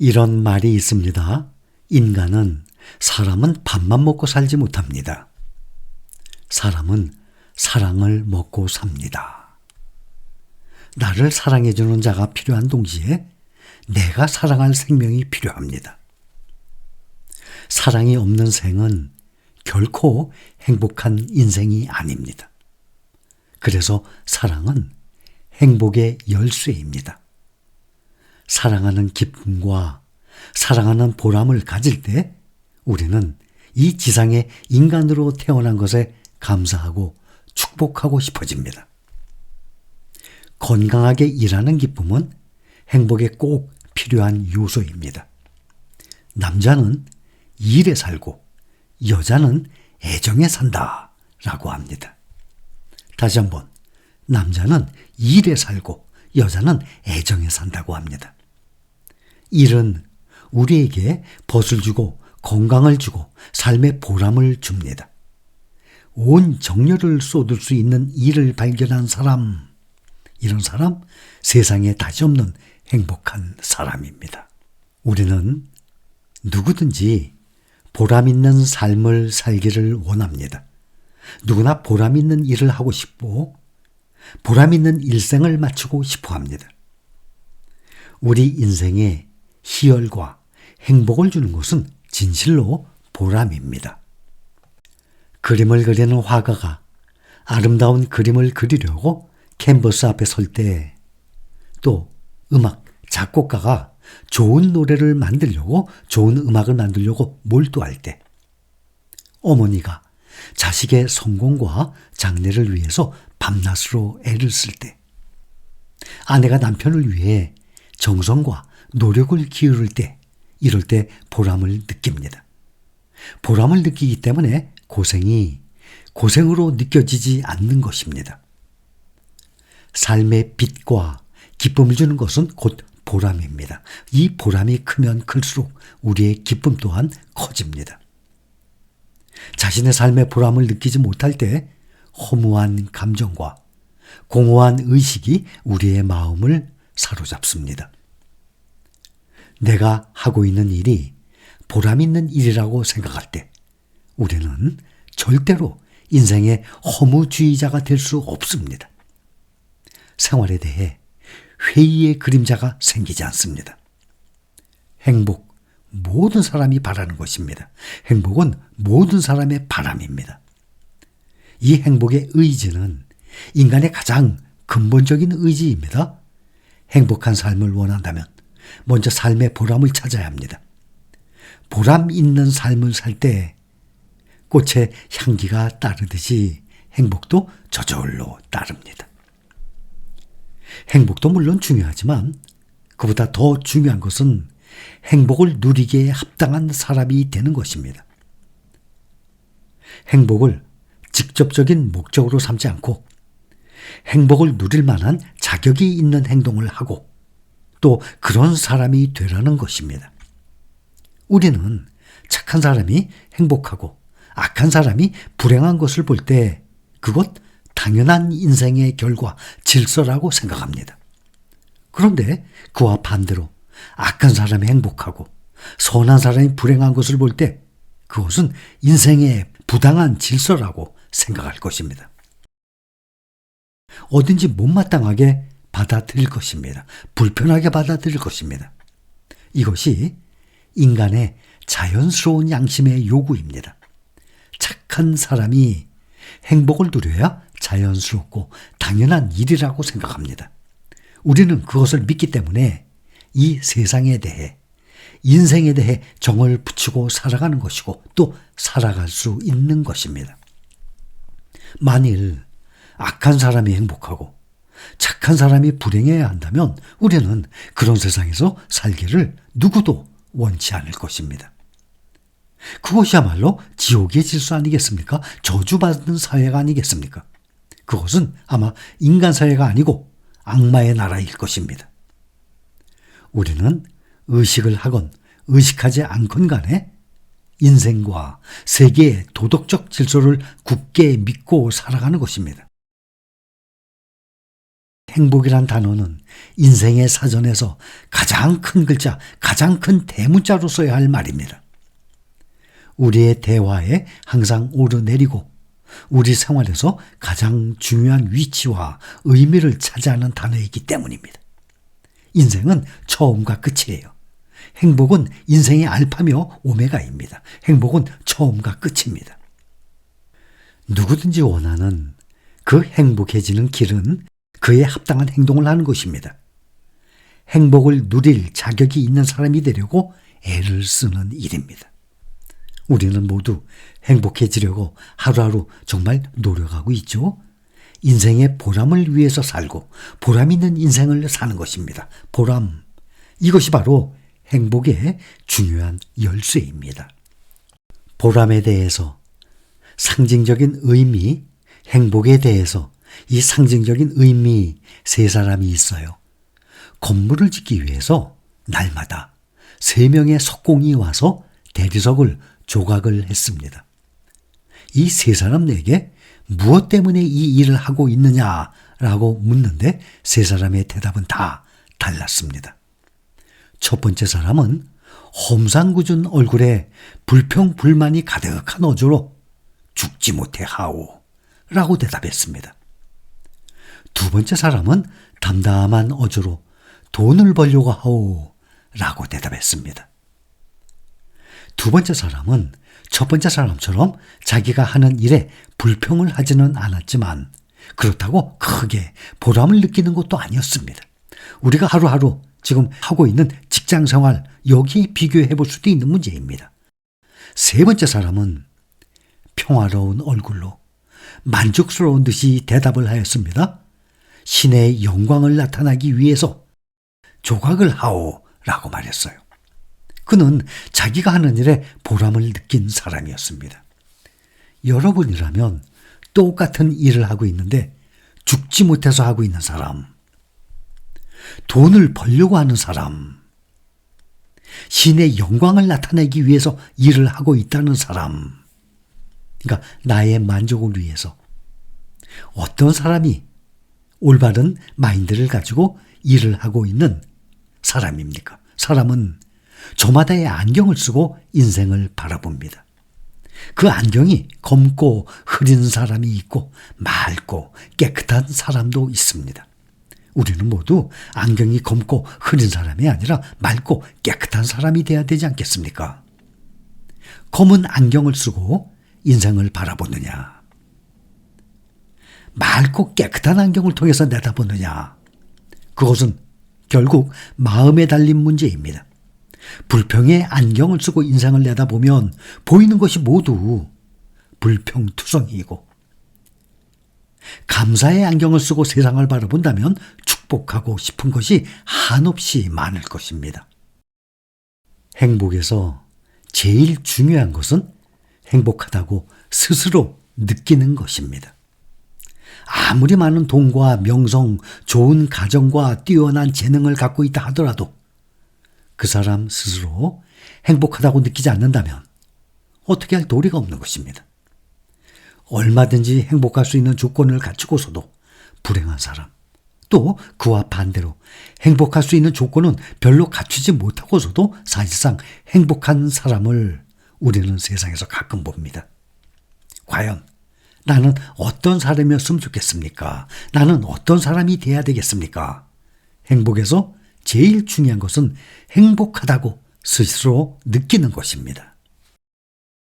이런 말이 있습니다. 인간은 사람은 밥만 먹고 살지 못합니다. 사람은 사랑을 먹고 삽니다. 나를 사랑해주는 자가 필요한 동시에 내가 사랑할 생명이 필요합니다. 사랑이 없는 생은 결코 행복한 인생이 아닙니다. 그래서 사랑은 행복의 열쇠입니다. 사랑하는 기쁨과 사랑하는 보람을 가질 때 우리는 이 지상에 인간으로 태어난 것에 감사하고 축복하고 싶어집니다. 건강하게 일하는 기쁨은 행복에 꼭 필요한 요소입니다. 남자는 일에 살고 여자는 애정에 산다 라고 합니다. 다시 한번, 남자는 일에 살고 여자는 애정에 산다고 합니다. 일은 우리에게 벗을 주고 건강을 주고 삶의 보람을 줍니다. 온 정열을 쏟을 수 있는 일을 발견한 사람, 이런 사람 세상에 다시 없는 행복한 사람입니다. 우리는 누구든지 보람 있는 삶을 살기를 원합니다. 누구나 보람 있는 일을 하고 싶고 보람 있는 일생을 마치고 싶어 합니다. 우리 인생에 희열과 행복을 주는 것은 진실로 보람입니다. 그림을 그리는 화가가 아름다운 그림을 그리려고 캔버스 앞에 설 때, 또 음악 작곡가가 좋은 노래를 만들려고 좋은 음악을 만들려고 몰두할 때, 어머니가 자식의 성공과 장래를 위해서 밤낮으로 애를 쓸 때, 아내가 남편을 위해 정성과 노력을 기울일 때, 이럴 때 보람을 느낍니다. 보람을 느끼기 때문에 고생이 고생으로 느껴지지 않는 것입니다. 삶의 빛과 기쁨을 주는 것은 곧 보람입니다. 이 보람이 크면 클수록 우리의 기쁨 또한 커집니다. 자신의 삶의 보람을 느끼지 못할 때 허무한 감정과 공허한 의식이 우리의 마음을 사로잡습니다. 내가 하고 있는 일이 보람 있는 일이라고 생각할 때 우리는 절대로 인생의 허무주의자가 될 수 없습니다. 생활에 대해 회의의 그림자가 생기지 않습니다. 행복, 모든 사람이 바라는 것입니다. 행복은 모든 사람의 바람입니다. 이 행복의 의지는 인간의 가장 근본적인 의지입니다. 행복한 삶을 원한다면 먼저 삶의 보람을 찾아야 합니다. 보람 있는 삶을 살 때 꽃의 향기가 따르듯이 행복도 저절로 따릅니다. 행복도 물론 중요하지만 그보다 더 중요한 것은 행복을 누리기에 합당한 사람이 되는 것입니다. 행복을 직접적인 목적으로 삼지 않고 행복을 누릴 만한 자격이 있는 행동을 하고 또 그런 사람이 되라는 것입니다. 우리는 착한 사람이 행복하고 악한 사람이 불행한 것을 볼 때 그것 당연한 인생의 결과, 질서라고 생각합니다. 그런데 그와 반대로 악한 사람이 행복하고 선한 사람이 불행한 것을 볼 때 그것은 인생의 부당한 질서라고 생각할 것입니다. 어딘지 못마땅하게 받아들일 것입니다. 불편하게 받아들일 것입니다. 이것이 인간의 자연스러운 양심의 요구입니다. 착한 사람이 행복을 누려야 자연스럽고 당연한 일이라고 생각합니다. 우리는 그것을 믿기 때문에 이 세상에 대해, 인생에 대해 정을 붙이고 살아가는 것이고 또 살아갈 수 있는 것입니다. 만일 악한 사람이 행복하고 착한 사람이 불행해야 한다면 우리는 그런 세상에서 살기를 누구도 원치 않을 것입니다. 그것이야말로 지옥의 질서 아니겠습니까? 저주받는 사회가 아니겠습니까? 그것은 아마 인간 사회가 아니고 악마의 나라일 것입니다. 우리는 의식을 하건 의식하지 않건 간에 인생과 세계의 도덕적 질서를 굳게 믿고 살아가는 것입니다. 행복이란 단어는 인생의 사전에서 가장 큰 글자, 가장 큰 대문자로 써야 할 말입니다. 우리의 대화에 항상 오르내리고 우리 생활에서 가장 중요한 위치와 의미를 차지하는 단어이기 때문입니다. 인생은 처음과 끝이에요. 행복은 인생의 알파며 오메가입니다. 행복은 처음과 끝입니다. 누구든지 원하는 그 행복해지는 길은 그에 합당한 행동을 하는 것입니다. 행복을 누릴 자격이 있는 사람이 되려고 애를 쓰는 일입니다. 우리는 모두 행복해지려고 하루하루 정말 노력하고 있죠. 인생의 보람을 위해서 살고 보람 있는 인생을 사는 것입니다. 보람, 이것이 바로 행복의 중요한 열쇠입니다. 보람에 대해서 상징적인 의미, 행복에 대해서 이 상징적인 의미 세 사람이 있어요. 건물을 짓기 위해서 날마다 3명의 석공이 와서 대리석을 조각을 했습니다. 이 세 사람에게 무엇 때문에 이 일을 하고 있느냐라고 묻는데 세 사람의 대답은 다 달랐습니다. 첫 번째 사람은 험상궂은 얼굴에 불평불만이 가득한 어조로 죽지 못해 하오 라고 대답했습니다. 두 번째 사람은 담담한 어조로 돈을 벌려고 하오 라고 대답했습니다. 두 번째 사람은 첫 번째 사람처럼 자기가 하는 일에 불평을 하지는 않았지만 그렇다고 크게 보람을 느끼는 것도 아니었습니다. 우리가 하루하루 지금 하고 있는 직장 생활, 여기에 비교해 볼 수도 있는 문제입니다. 세 번째 사람은 평화로운 얼굴로 만족스러운 듯이 대답을 하였습니다. 신의 영광을 나타나기 위해서 조각을 하오 라고 말했어요. 그는 자기가 하는 일에 보람을 느낀 사람이었습니다. 여러분이라면 똑같은 일을 하고 있는데 죽지 못해서 하고 있는 사람, 돈을 벌려고 하는 사람, 신의 영광을 나타내기 위해서 일을 하고 있다는 사람, 그러니까 나의 만족을 위해서 어떤 사람이 올바른 마인드를 가지고 일을 하고 있는 사람입니까? 사람은 저마다의 안경을 쓰고 인생을 바라봅니다. 그 안경이 검고 흐린 사람이 있고 맑고 깨끗한 사람도 있습니다. 우리는 모두 안경이 검고 흐린 사람이 아니라 맑고 깨끗한 사람이 돼야 되지 않겠습니까? 검은 안경을 쓰고 인생을 바라보느냐, 맑고 깨끗한 안경을 통해서 내다보느냐, 그것은 결국 마음에 달린 문제입니다. 불평의 안경을 쓰고 인생을 내다보면 보이는 것이 모두 불평투성이고, 감사의 안경을 쓰고 세상을 바라본다면 축복하고 싶은 것이 한없이 많을 것입니다. 행복에서 제일 중요한 것은 행복하다고 스스로 느끼는 것입니다. 아무리 많은 돈과 명성, 좋은 가정과 뛰어난 재능을 갖고 있다 하더라도 그 사람 스스로 행복하다고 느끼지 않는다면 어떻게 할 도리가 없는 것입니다. 얼마든지 행복할 수 있는 조건을 갖추고서도 불행한 사람, 또 그와 반대로 행복할 수 있는 조건은 별로 갖추지 못하고서도 사실상 행복한 사람을 우리는 세상에서 가끔 봅니다. 과연 나는 어떤 사람이었으면 좋겠습니까? 나는 어떤 사람이 돼야 되겠습니까? 행복에서 제일 중요한 것은 행복하다고 스스로 느끼는 것입니다.